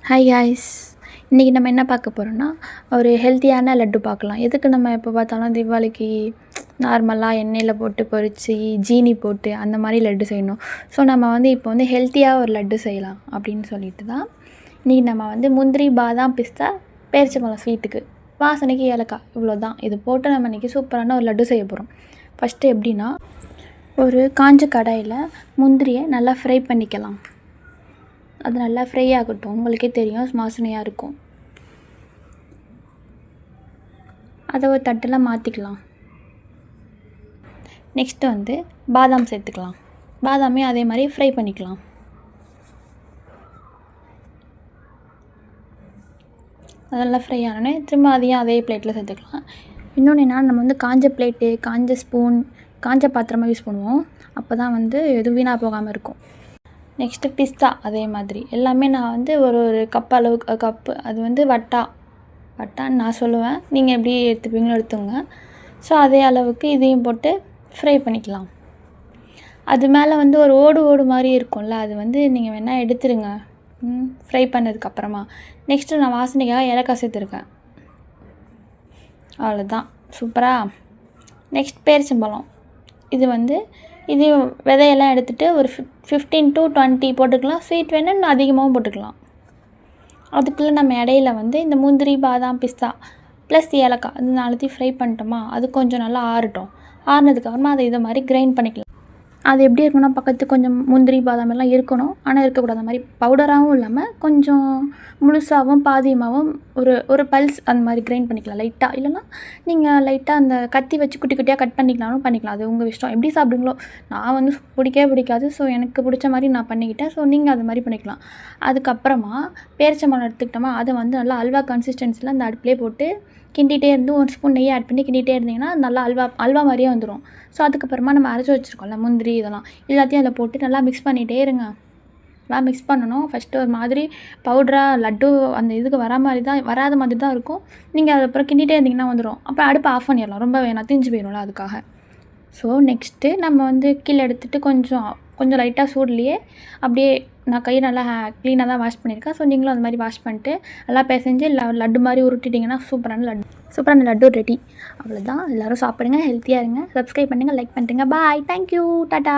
Hi guys, இன்றைக்கி நம்ம என்ன பார்க்க போகிறோம்னா ஒரு ஹெல்த்தியான லட்டு பார்க்கலாம். எதுக்கு நம்ம எப்போ பார்த்தாலும் தீபாவளிக்கு நார்மலாக எண்ணெயில் போட்டு பொரித்து ஜீனி போட்டு அந்த மாதிரி லட்டு செய்யணும். ஸோ நம்ம இப்போ ஹெல்த்தியாக ஒரு லட்டு செய்யலாம் அப்படின்னு சொல்லிட்டு தான் இன்றைக்கி நம்ம முந்திரி, பாதாம், பிஸ்தா, பேரிச்சம்பழம் ஸ்வீட்டுக்கு, வாசனைக்கு ஏலக்காய், இவ்வளோ தான். இது போட்டு நம்ம இன்றைக்கி சூப்பரான ஒரு லட்டு செய்ய போகிறோம். ஃபஸ்ட்டு எப்படின்னா, ஒரு காஞ்ச கடாயில் முந்திரியை நல்லா ஃப்ரை பண்ணிக்கலாம். அது நல்லா ஃப்ரை ஆகட்டும். உங்களுக்கே தெரியும், வாசனையாக இருக்கும். அதை ஒரு தட்டில் மாற்றிக்கலாம். நெக்ஸ்ட்டு பாதாம் சேர்த்துக்கலாம். பாதாமே அதே மாதிரி ஃப்ரை பண்ணிக்கலாம். அதெல்லாம் ஃப்ரை ஆனோடனே திரும்ப அதையும் அதே பிளேட்டில் சேர்த்துக்கலாம். இன்னொன்று என்னென்னா, நம்ம காஞ்ச பிளேட்டு, காஞ்ச ஸ்பூன், காஞ்ச பாத்திரமாக யூஸ் பண்ணுவோம். அப்போ தான் எதுவும் வீணாக போகாமல் இருக்கும். நெக்ஸ்ட்டு பிஸ்தா அதே மாதிரி எல்லாமே நான் ஒரு கப் அளவுக்கு கப்பு, அது வட்டான்னு நான் சொல்லுவேன். நீங்கள் எப்படி எடுத்துப்பீங்களோ எடுத்துங்க. ஸோ அதே அளவுக்கு இதையும் போட்டு ஃப்ரை பண்ணிக்கலாம். அது மேலே ஒரு ஓடு மாதிரி இருக்கும்ல, அது நீங்கள் வேணால் எடுத்துருங்க ஃப்ரை பண்ணதுக்கப்புறமா. நெக்ஸ்ட்டு நான் வாசனைக்காக ஏலக்காய் சேர்த்துருக்கேன். அவ்வளோதான், சூப்பராக. நெக்ஸ்ட் பேரிச்சம்பழம். இது விதையெல்லாம் எடுத்துகிட்டு ஒரு 15 to 20 போட்டுக்கலாம். ஸ்வீட் வேணால் இன்னும் அதிகமாகவும் போட்டுக்கலாம். அதுக்குள்ளே நம்ம இடையில இந்த முந்திரி, பாதாம், பிஸ்தா ப்ளஸ் ஏலக்காய் அது நாலுத்தையும் ஃப்ரை பண்ணிட்டோமா, அது கொஞ்சம் நல்லா ஆறட்டும். ஆறுனதுக்கப்புறமா அதை இதை மாதிரி கிரைண்ட் பண்ணிக்கலாம். அது எப்படி இருக்கணும்னா, பக்கத்துக்கு கொஞ்சம் முந்திரி, பாதாம் எல்லாம் இருக்கணும். ஆனால் இருக்கக்கூடாது. அந்த மாதிரி பவுடராகவும் இல்லாமல் கொஞ்சம் முழுசாகவும் பாதியமாகவும் ஒரு பல்ஸ் அந்த மாதிரி கிரைண்ட் பண்ணிக்கலாம் லைட்டாக. இல்லைனா நீங்கள் லைட்டாக அந்த கத்தி வச்சு குட்டி குட்டியாக கட் பண்ணிக்கலாம். அது உங்கள் இஷ்டம், எப்படி சாப்பிடுங்களோ. நான் பிடிக்கவே பிடிக்காது. ஸோ எனக்கு பிடிச்ச மாதிரி நான் பண்ணிக்கிட்டேன். ஸோ நீங்கள் அது மாதிரி பண்ணிக்கலாம். அதுக்கப்புறமா பேரிச்சம்பழம் எடுத்துக்கிட்டோமா, அதை நல்லா அல்வா கன்சிஸ்டன்சியில் அந்த அடுப்புலேயே போட்டு கிண்டிகிட்டே இருந்து 1 ஸ்பூன் நெய் ஆட் பண்ணி கிண்டிகிட்டே இருந்தீங்கன்னா நல்லா அல்வா மாதிரியே வந்துடும். ஸோ அதுக்கப்புறமா நம்ம அரைச்சி வச்சுருக்கோம்ல முந்திரி, இதெல்லாம் எல்லாத்தையும் அதில் போட்டு நல்லா மிக்ஸ் பண்ணிகிட்டே இருங்க. நல்லா மிக்ஸ் பண்ணணும். ஃபஸ்ட்டு ஒரு மாதிரி பவுடராக லட்டு அந்த இதுக்கு வராத மாதிரி தான் இருக்கும். நீங்கள் அதுக்கப்புறம் கிண்டிகிட்டே இருந்தீங்கன்னா வந்துடும். அப்புறம் அடுப்பை ஆஃப் பண்ணிடலாம். ரொம்ப வேணாம், தீஞ்சு போயிடும்ல, அதுக்காக. ஸோ நெக்ஸ்ட்டு நம்ம கீழே எடுத்துகிட்டு கொஞ்சம் லைட்டாக சூட்லேயே அப்படியே நான் கையை நல்லா க்ளீனாக தான் வாஷ் பண்ணியிருக்கேன். ஸோ நீங்களும் அது மாதிரி வாஷ் பண்ணிட்டு நல்லா பிசைஞ்சு லட்டு மாதிரி உருட்டிட்டிங்கன்னா சூப்பரான லட்டு ரெடி. அவ்வளோதான். எல்லோரும் சாப்பிடுங்க, ஹெல்த்தியாக இருங்க. சப்ஸ்கிரைப் பண்ணுங்கள், லைக் பண்ணுறேங்க. பாய், தேங்க்யூ, டாட்டா.